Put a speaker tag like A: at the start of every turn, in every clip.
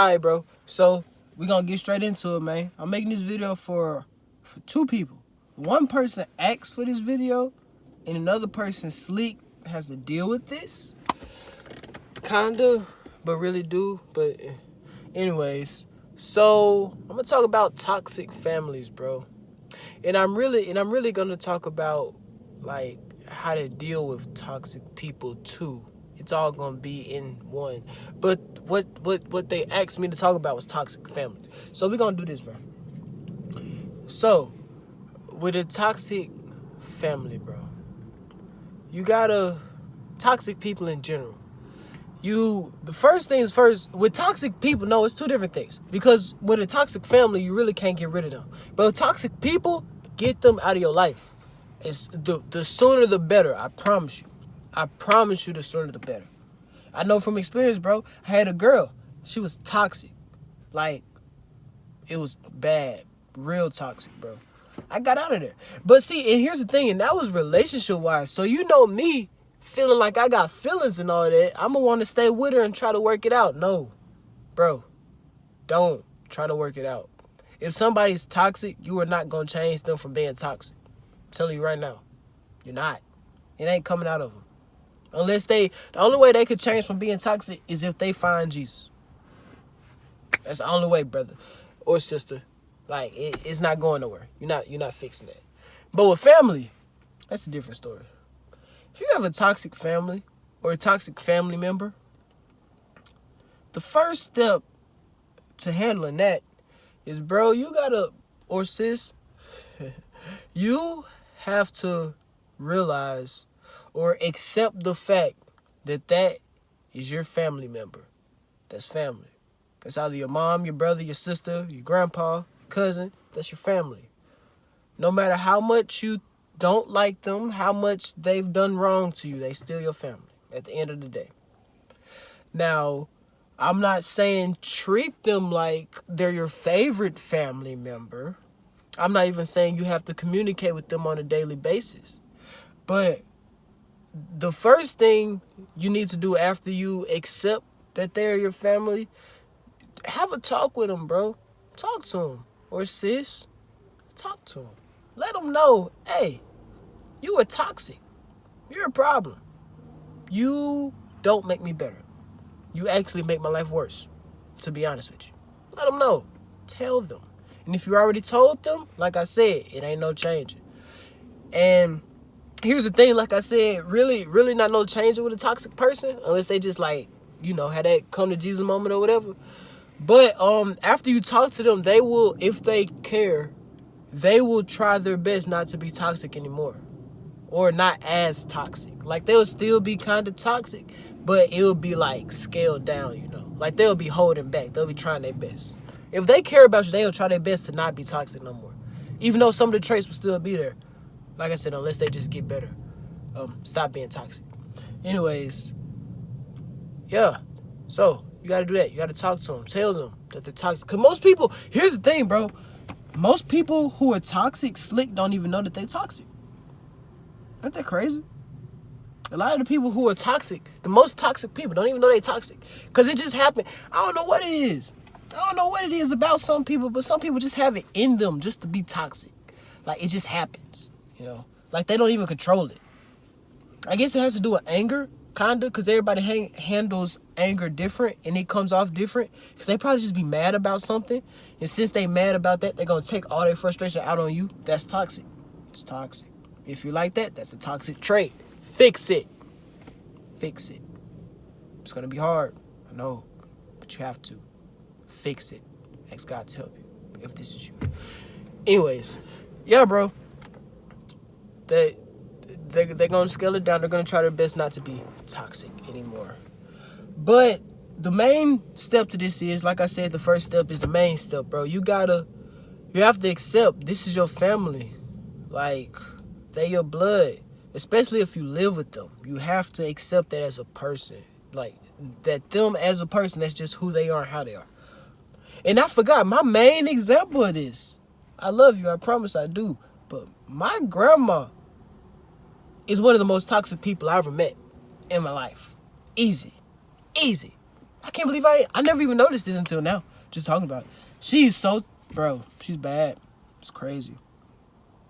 A: Alright, bro. So, we gonna get straight into it, man. I'm making this video for two people. One person asked for this video, and another person, Sleek, has to deal with this. Kinda, but really do. But anyways, so I'm gonna talk about toxic families, bro. And I'm really gonna talk about like how to deal with toxic people too. It's all gonna be in one. But what they asked me to talk about was toxic families. So we're gonna do this, bro. So with a toxic family, bro, you gotta toxic people in general. The first things first, with toxic people, no, it's two different things. Because with a toxic family, you really can't get rid of them. But with toxic people, get them out of your life. It's the sooner the better, I promise you. I promise you, the sooner the better. I know from experience, bro. I had a girl. She was toxic. Like, it was bad. Real toxic, bro. I got out of there. But see, and here's the thing, and that was relationship-wise. So you know me, feeling like I got feelings and all that, I'm going to want to stay with her and try to work it out. No. Bro, don't try to work it out. If somebody's toxic, you are not going to change them from being toxic. I'm telling you right now. You're not. It ain't coming out of them. The only way they could change from being toxic is if they find Jesus. That's the only way, brother or sister. Like, it's not going nowhere. You're not fixing that. But with family, that's a different story. If you have a toxic family or a toxic family member, the first step to handling that is, bro, you gotta, or sis, you have to realize or accept the fact that that is your family member. That's family. That's either your mom, your brother, your sister, your grandpa, your cousin. That's your family. No matter how much you don't like them, how much they've done wrong to you, they still your family at the end of the day. Now, I'm not saying treat them like they're your favorite family member. I'm not even saying you have to communicate with them on a daily basis. But the first thing you need to do after you accept that they're your family, have a talk with them, bro. Talk to them. Or sis, talk to them. Let them know, hey, you are toxic. You're a problem. You don't make me better. You actually make my life worse, to be honest with you. Let them know. Tell them. And if you already told them, like I said, it ain't no changing. And here's the thing, like I said, really not no changing with a toxic person, unless they just like, had that come to Jesus moment or whatever. But after you talk to them, they will, if they care, they will try their best not to be toxic anymore. Or not as toxic. Like, they'll still be kind of toxic, but it'll be like scaled down, Like, they'll be holding back. They'll be trying their best. If they care about you, they'll try their best to not be toxic no more. Even though some of the traits will still be there. Like I said, unless they just get better. Stop being toxic. Anyways, yeah. So, you got to do that. You got to talk to them. Tell them that they're toxic. Because most people, here's the thing, bro. Most people who are toxic, slick, don't even know that they're toxic. Ain't that crazy? A lot of the people who are toxic, the most toxic people, don't even know they're toxic. Because it just happened. I don't know what it is. I don't know what it is about some people, but some people just have it in them just to be toxic. Like, it just happens, Like, they don't even control it. I guess it has to do with anger, kind of, because everybody handles anger different, and it comes off different. Because they probably just be mad about something, and since they mad about that, they're going to take all their frustration out on you. That's toxic. It's toxic. If you like that, that's a toxic trait. Fix it. Fix it. It's going to be hard. I know. But you have to. Fix it. Ask God to help you if this is you. Anyways. Yeah, bro. They're going to scale it down. They're going to try their best not to be toxic anymore. But the main step to this is, like I said, the first step is the main step, bro. You have to accept this is your family. Like, they're your blood, especially if you live with them. You have to accept that as a person. Like, that them as a person, that's just who they are and how they are. And I forgot my main example of this. I love you, I promise I do. But my grandma is one of the most toxic people I ever met in my life. Easy. I can't believe I never even noticed this until now. Just talking about it. She's so, bro, she's bad. It's crazy.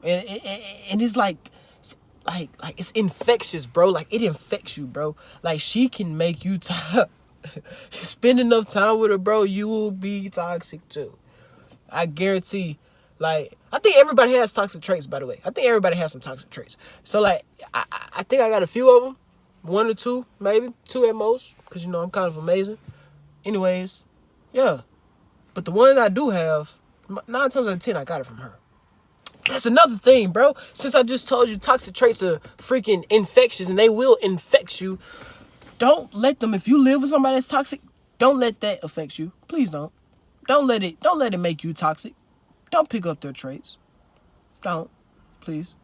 A: And it's like it's infectious, bro. Like, it infects you, bro. Like, she can make you spend enough time with her, bro, you will be toxic too. I guarantee. Like, I think everybody has toxic traits, by the way. I think everybody has some toxic traits. So, like, I think I got a few of them. 1 or 2, maybe. 2 at most. Because, you know, I'm kind of amazing. Anyways, yeah. But the one I do have, 9 times out of 10, I got it from her. That's another thing, bro. Since I just told you toxic traits are freaking infectious and they will infect you, don't let them, if you live with somebody that's toxic, don't let that affect you. Please don't. Don't let it make you toxic. Don't pick up their traits. Don't. Please.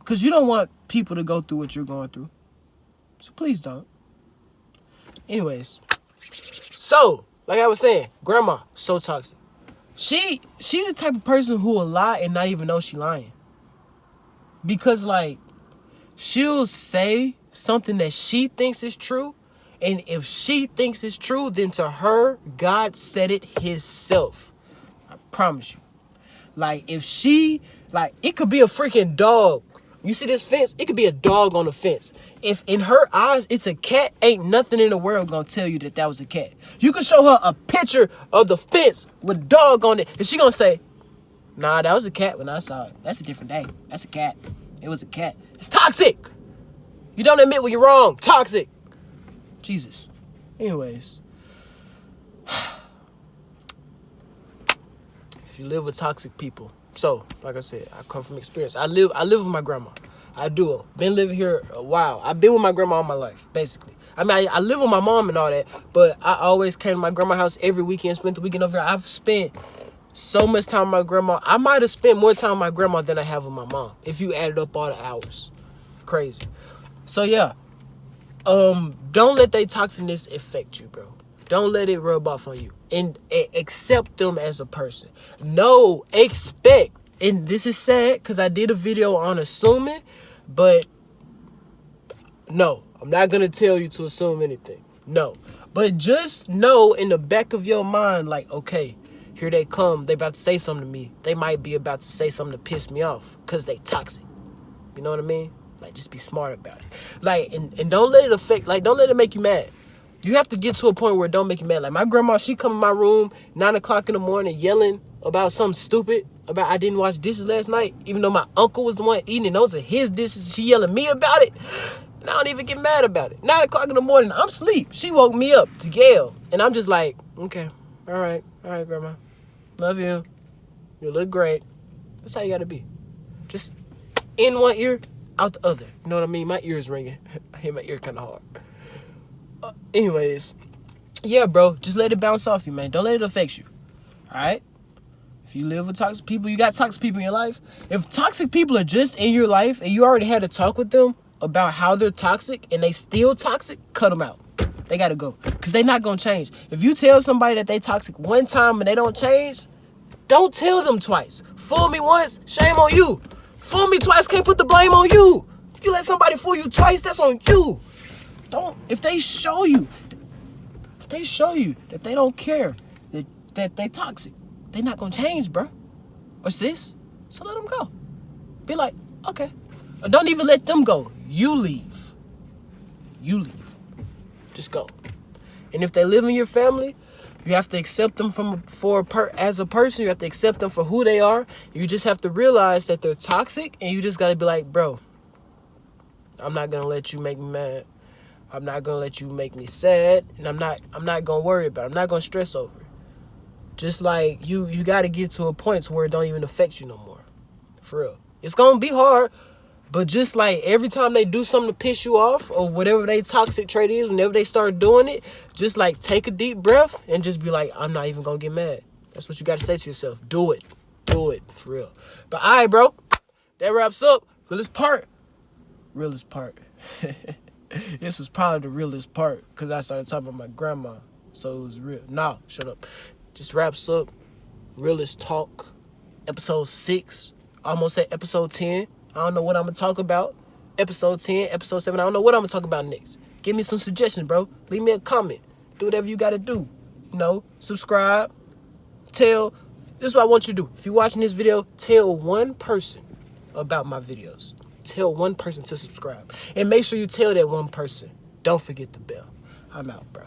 A: Because you don't want people to go through what you're going through. So please don't. Anyways. So, like I was saying, grandma, so toxic. She's the type of person who will lie and not even know she lying. Because, like, she'll say something that she thinks is true. And if she thinks it's true, then to her, God said it himself. I promise you. Like, if she, like, it could be a freaking dog. You see this fence? It could be a dog on the fence. If in her eyes it's a cat, ain't nothing in the world gonna tell you that was a cat. You can show her a picture of the fence with a dog on it, and she gonna say, nah, that was a cat when I saw it. That's a different day. That's a cat. It was a cat. It's toxic. You don't admit when you're wrong. Toxic. Jesus. Anyways. If you live with toxic people. So, like I said, I come from experience. I live with my grandma. I do. Been living here a while. I've been with my grandma all my life, basically. I mean, I live with my mom and all that, but I always came to my grandma's house every weekend, spent the weekend over here. I've spent so much time with my grandma. I might have spent more time with my grandma than I have with my mom, if you added up all the hours. Crazy. So, yeah. Don't let their toxicness affect you, bro. Don't let it rub off on you. And accept them as a person. No, expect. And this is sad because I did a video on assuming, but no, I'm not going to tell you to assume anything. No. But just know in the back of your mind, like, okay, here they come. They about to say something to me. They might be about to say something to piss me off because they toxic. You know what I mean? Like, just be smart about it. Like, and don't let it affect, like, don't let it make you mad. You have to get to a point where it don't make you mad. Like, my grandma, she come in my room 9 o'clock in the morning yelling about something stupid, about I didn't wash dishes last night, even though my uncle was the one eating and those are his dishes. She yelling at me about it, and I don't even get mad about it. 9 o'clock in the morning, I'm asleep. She woke me up to yell, and I'm just like, okay, all right, grandma. Love you. You look great. That's how you got to be. Just in one ear, out the other. You know what I mean? My ear is ringing. I hit my ear kind of hard. Anyways, yeah, bro, just let it bounce off you, man. Don't let it affect you. All right? If you live with toxic people, you got toxic people in your life. If toxic people are just in your life and you already had to talk with them about how they're toxic and they still toxic, cut them out. They got to go because they're not going to change. If you tell somebody that they toxic one time and they don't change, don't tell them twice. Fool me once, shame on you. Fool me twice, can't put the blame on you. If you let somebody fool you twice, that's on you. Don't, if they show you that they don't care, that they toxic, they not gonna change, bro, or sis, so let them go. Be like, okay. Or don't even let them go. You leave. Just go. And if they live in your family, you have to accept them as a person. You have to accept them for who they are. You just have to realize that they're toxic, and you just gotta be like, bro, I'm not gonna let you make me mad. I'm not gonna let you make me sad, and I'm not gonna worry about it. I'm not gonna stress over it. Just like you gotta get to a point where it don't even affect you no more. For real. It's gonna be hard, but just like every time they do something to piss you off or whatever their toxic trait is, whenever they start doing it, just like take a deep breath and just be like, I'm not even gonna get mad. That's what you gotta say to yourself. Do it. Do it. For real. But all right, bro. That wraps up. Realest part. This was probably the realest part because I started talking about my grandma. So it was real. Nah, shut up. Just wraps up Realest Talk, episode 6. Almost at episode 10. I don't know what I'm going to talk about. Episode 10, episode 7. I don't know what I'm going to talk about next. Give me some suggestions, bro. Leave me a comment. Do whatever you got to do. You know, subscribe. Tell. This is what I want you to do. If you're watching this video, tell one person about my videos. Tell one person to subscribe. And make sure you tell that one person. Don't forget the bell. I'm out, bro.